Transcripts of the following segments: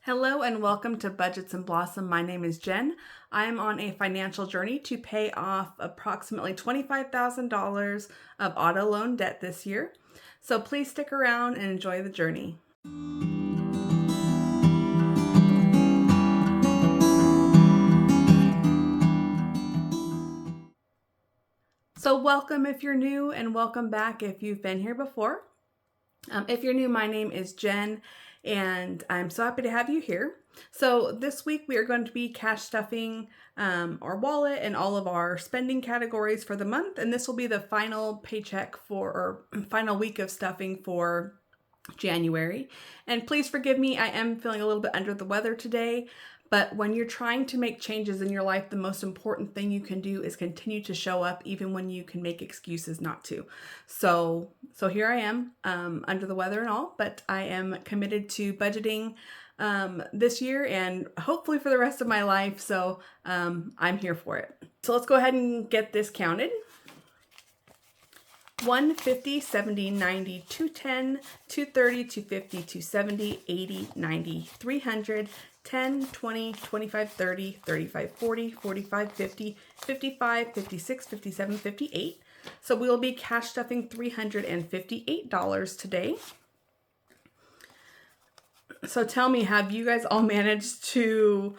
Hello and welcome to Budgets and Blossom. My name is Jen. I am on a financial journey to pay off approximately $25,000 of auto loan debt this year. So please stick around and enjoy the journey. So welcome if you're new and welcome back if you've been here before. If you're new, my name is Jen and I'm so happy to have you here. So this week we are going to be cash stuffing our wallet and all of our spending categories for the month. And this will be the final paycheck or final week of stuffing for January. And please forgive me, I am feeling a little bit under the weather today. But when you're trying to make changes in your life, the most important thing you can do is continue to show up even when you can make excuses not to. So here I am, under the weather and all, but I am committed to budgeting this year and hopefully for the rest of my life. So I'm here for it. So let's go ahead and get this counted. 1, 50, 70, 90, 210, 230, 250, 270, 80, 90, 300, 10, 20, 25, 30, 35, 40, 45, 50, 55, 56, 57, 58. So we will be cash stuffing $358 today. So tell me, have you guys all managed to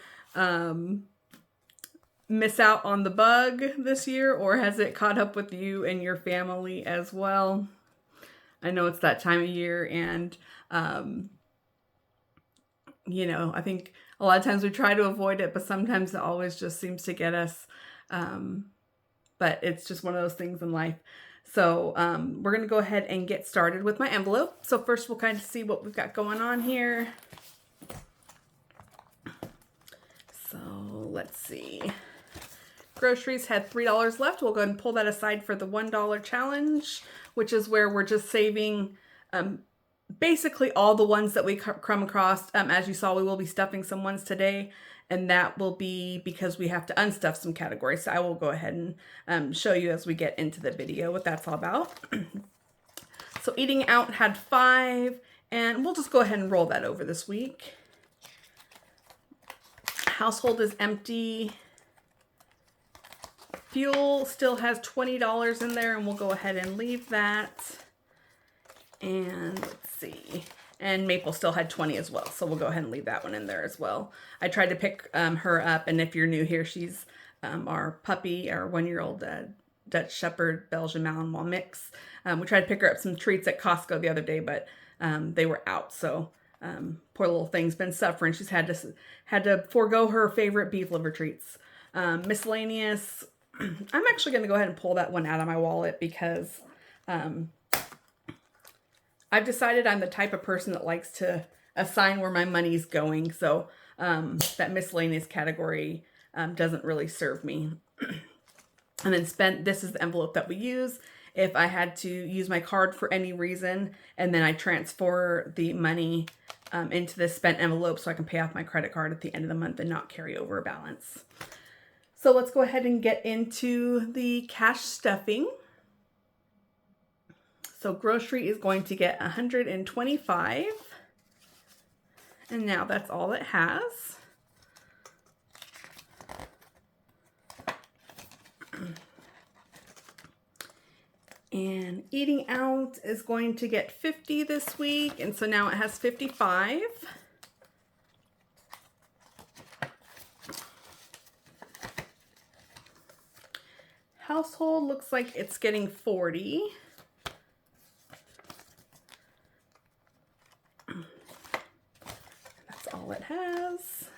miss out on the bug this year, or has it caught up with you and your family as well? I know it's that time of year, and I think a lot of times we try to avoid it, but sometimes it always just seems to get us. But it's just one of those things in life. So we're going to go ahead and get started with my envelope. So first we'll kind of see what we've got going on here. So let's see. Groceries had $3 left. We'll go ahead and pull that aside for the $1 challenge, which is where we're just saving basically all the ones that we come across. As you saw, we will be stuffing some ones today, and that will be because we have to unstuff some categories. So I will go ahead and show you as we get into the video what that's all about. So eating out had 5, and we'll just go ahead and roll that over this week. Household is empty. Fuel still has $20 in there, and we'll go ahead and leave that. And let's see. And Maple still had 20 as well, so we'll go ahead and leave that one in there as well. I tried to pick her up, and if you're new here, she's our puppy, our 1-year-old Dutch Shepherd Belgian Malinois mix. We tried to pick her up some treats at Costco the other day, but they were out, so poor little thing's been suffering. She's had to forego her favorite beef liver treats. Miscellaneous. I'm actually going to go ahead and pull that one out of my wallet because I've decided I'm the type of person that likes to assign where my money's going. So that miscellaneous category doesn't really serve me. And then this is the envelope that we use if I had to use my card for any reason. And then I transfer the money into this spent envelope so I can pay off my credit card at the end of the month and not carry over a balance. So let's go ahead and get into the cash stuffing. So grocery is going to get $125. And now that's all it has. And eating out is going to get 50 this week. And so now it has 55. Household looks like it's getting 40. That's all it has.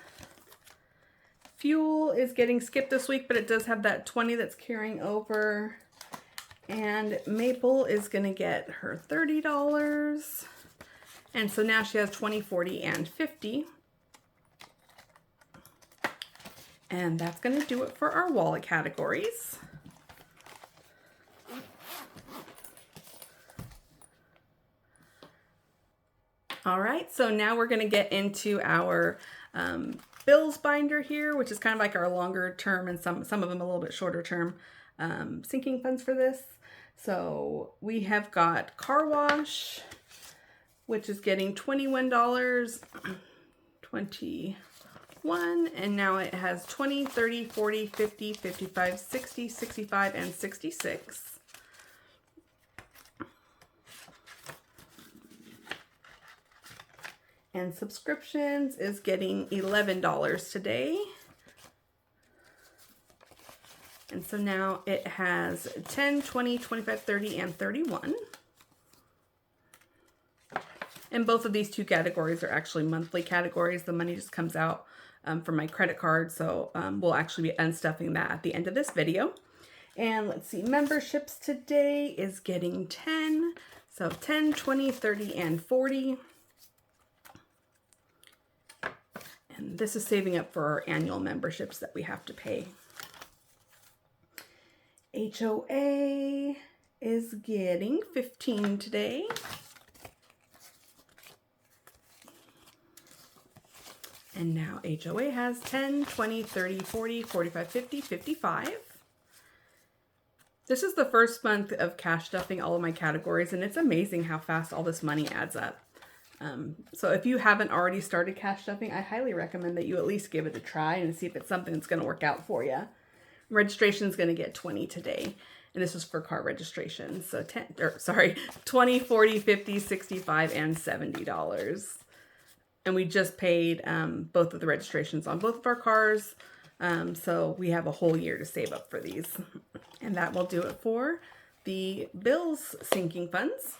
Fuel is getting skipped this week, but it does have that 20 that's carrying over. And Maple is going to get her $30. And so now she has 20, 40, and 50. And that's going to do it for our wallet categories. All right, so now we're going to get into our bills binder here, which is kind of like our longer term and some of them a little bit shorter term sinking funds for this. So we have got car wash, which is getting $21, 21, and now it has 20, 30, 40, 50, 55, 60, 65, and 66. And subscriptions is getting $11 today. And so now it has 10, 20, 25, 30, and 31. And both of these two categories are actually monthly categories. The money just comes out from my credit card. So we'll actually be unstuffing that at the end of this video. And let's see, memberships today is getting 10. So 10, 20, 30, and 40. And this is saving up for our annual memberships that we have to pay. HOA is getting 15 today. And now HOA has 10, 20, 30, 40, 45, 50, 55. This is the first month of cash stuffing all of my categories, and it's amazing how fast all this money adds up. So if you haven't already started cash stuffing, I highly recommend that you at least give it a try and see if it's something that's going to work out for you. Registration is going to get 20 today, and this is for car registration. So 20, 40, 50, 65, and $70. And we just paid both of the registrations on both of our cars. So we have a whole year to save up for these. And that will do it for the bills sinking funds.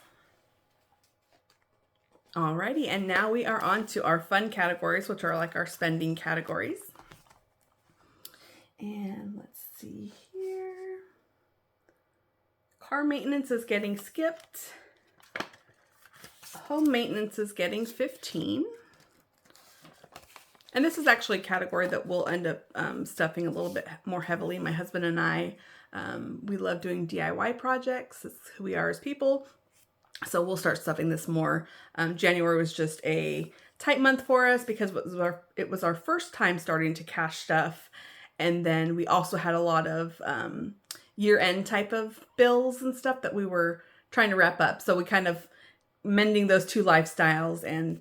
Alrighty, and now we are on to our fun categories, which are like our spending categories. And let's see here. Car maintenance is getting skipped. Home maintenance is getting 15. And this is actually a category that we'll end up stuffing a little bit more heavily. My husband and I, we love doing DIY projects. It's who we are as people. So we'll start stuffing this more. January was just a tight month for us because it was our first time starting to cash stuff. And then we also had a lot of year-end type of bills and stuff that we were trying to wrap up. So we kind of mending those two lifestyles. And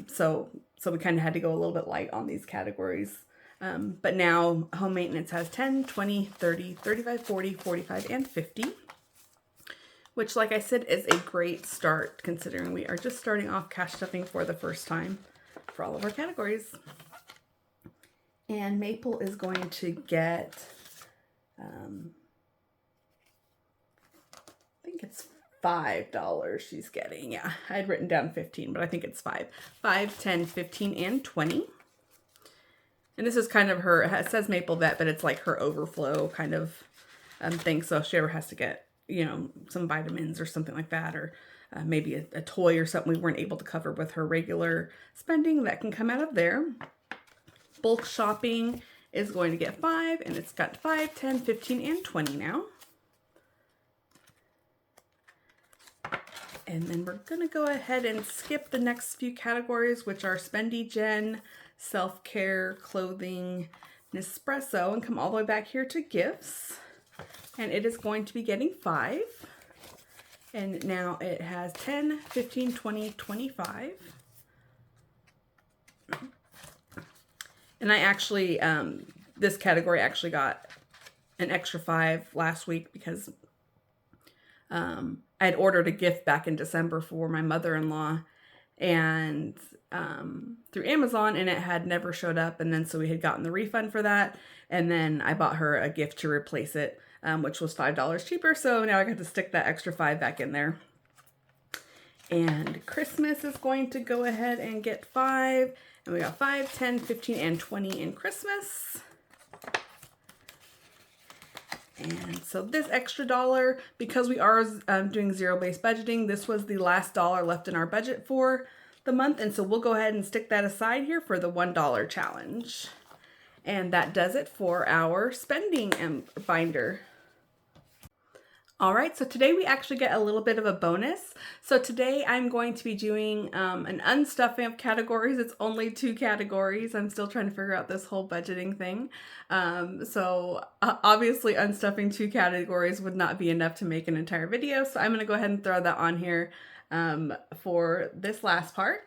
so we kind of had to go a little bit light on these categories. But now home maintenance has 10, 20, 30, 35, 40, 45, and 50. Which, like I said, is a great start considering we are just starting off cash stuffing for the first time for all of our categories. And Maple is going to get, I think it's $5 she's getting. Yeah, I had written down 15, but I think it's 5. 5, 10, 15, and 20. And this is kind of her, it says Maple Vet, but it's like her overflow kind of thing. So if she ever has to get, you know, some vitamins or something like that, or maybe a toy or something we weren't able to cover with her regular spending, that can come out of there. Bulk shopping is going to get 5, and it's got 5, 10, 15, and 20 now. And then we're going to go ahead and skip the next few categories, which are Spendy Gen, Self-Care, Clothing, Nespresso, and come all the way back here to Gifts. And it is going to be getting 5. And now it has 10, 15, 20, 25. And I actually, this category actually got an extra 5 last week because I had ordered a gift back in December for my mother-in-law and through Amazon, and it had never showed up. And then so we had gotten the refund for that. And then I bought her a gift to replace it, which was $5 cheaper. So now I got to stick that extra 5 back in there. And Christmas is going to go ahead and get 5. And we got 5, 10, 15, and 20 in Christmas. And so this extra $1, because we are doing zero-based budgeting, this was the last $1 left in our budget for the month. And so we'll go ahead and stick that aside here for the $1 challenge. And that does it for our spending binder. All right, so today we actually get a little bit of a bonus. So today I'm going to be doing an unstuffing of categories. It's only 2 categories. I'm still trying to figure out this whole budgeting thing. So obviously unstuffing 2 categories would not be enough to make an entire video. So I'm gonna go ahead and throw that on here for this last part.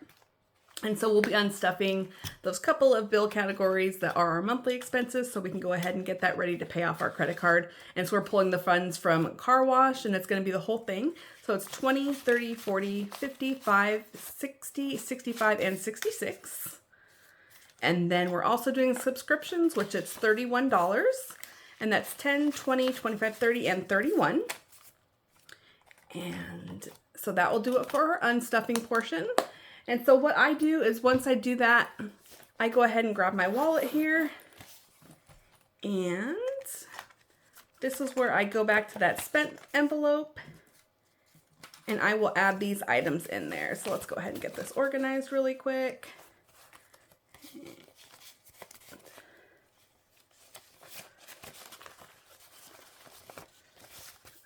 And so we'll be unstuffing those couple of bill categories that are our monthly expenses so we can go ahead and get that ready to pay off our credit card. And so we're pulling the funds from car wash, and it's going to be the whole thing. So it's 20, 30, 40, 55, 60, 65, and 66. And then we're also doing subscriptions, which it's $31. And that's 10, 20, 25, 30, and 31. And so that will do it for our unstuffing portion. And so what I do is once I do that, I go ahead and grab my wallet here. And this is where I go back to that spent envelope. And I will add these items in there. So let's go ahead and get this organized really quick.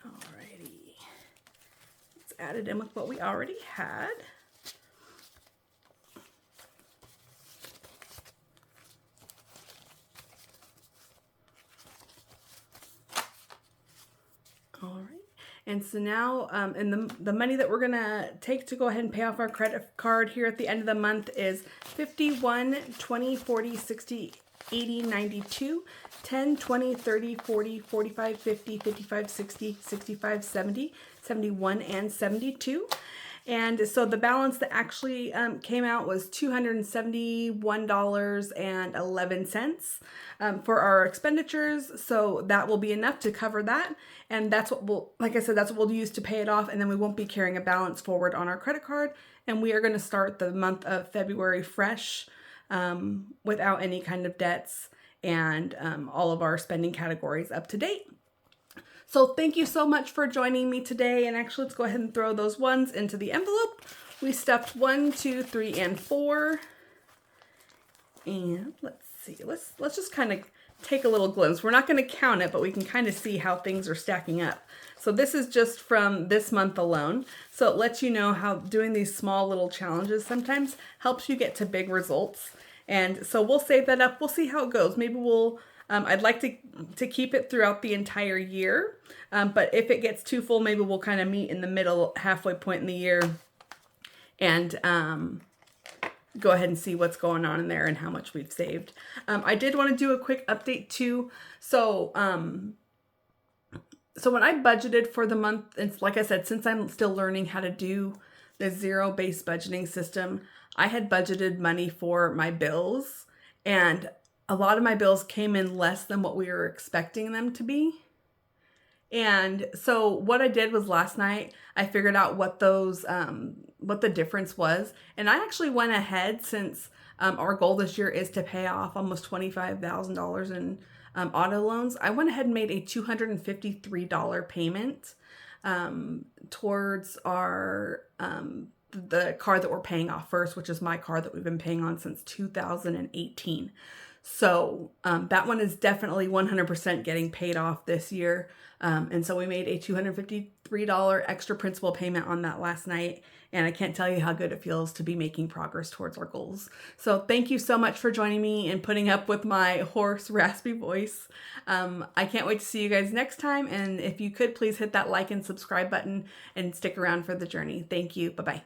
Alrighty. Let's add it in with what we already had. All right. And so now, and the money that we're gonna take to go ahead and pay off our credit card here at the end of the month is 51, 20, 40, 60, 80, 92, 10, 20, 30, 40, 45, 50, 55, 60, 65, 70, 71, and 72. And so the balance that actually came out was $271.11 for our expenditures. So that will be enough to cover that. And that's what we'll, like I said, that's what we'll use to pay it off. And then we won't be carrying a balance forward on our credit card. And we are going to start the month of February fresh without any kind of debts and all of our spending categories up to date. So thank you so much for joining me today. And actually, let's go ahead and throw those ones into the envelope. We stuffed 1, 2, 3, and 4. And let's see, let's just kind of take a little glimpse. We're not going to count it, but we can kind of see how things are stacking up. So this is just from this month alone. So it lets you know how doing these small little challenges sometimes helps you get to big results. And so we'll save that up. We'll see how it goes. Maybe we'll I'd like to keep it throughout the entire year, but if it gets too full, maybe we'll kind of meet in the middle, halfway point in the year, and go ahead and see what's going on in there and how much we've saved. I did want to do a quick update too. So when I budgeted for the month, it's like I said, since I'm still learning how to do the zero-based budgeting system, I had budgeted money for my bills, and a lot of my bills came in less than what we were expecting them to be. And so what I did was last night, I figured out what those, what the difference was. And I actually went ahead, since our goal this year is to pay off almost $25,000 in auto loans. I went ahead and made a $253 payment towards our, the car that we're paying off first, which is my car that we've been paying on since 2018. So that one is definitely 100% getting paid off this year. And so we made a $253 extra principal payment on that last night. And I can't tell you how good it feels to be making progress towards our goals. So thank you so much for joining me and putting up with my hoarse, raspy voice. I can't wait to see you guys next time. And if you could, please hit that like and subscribe button and stick around for the journey. Thank you. Bye-bye.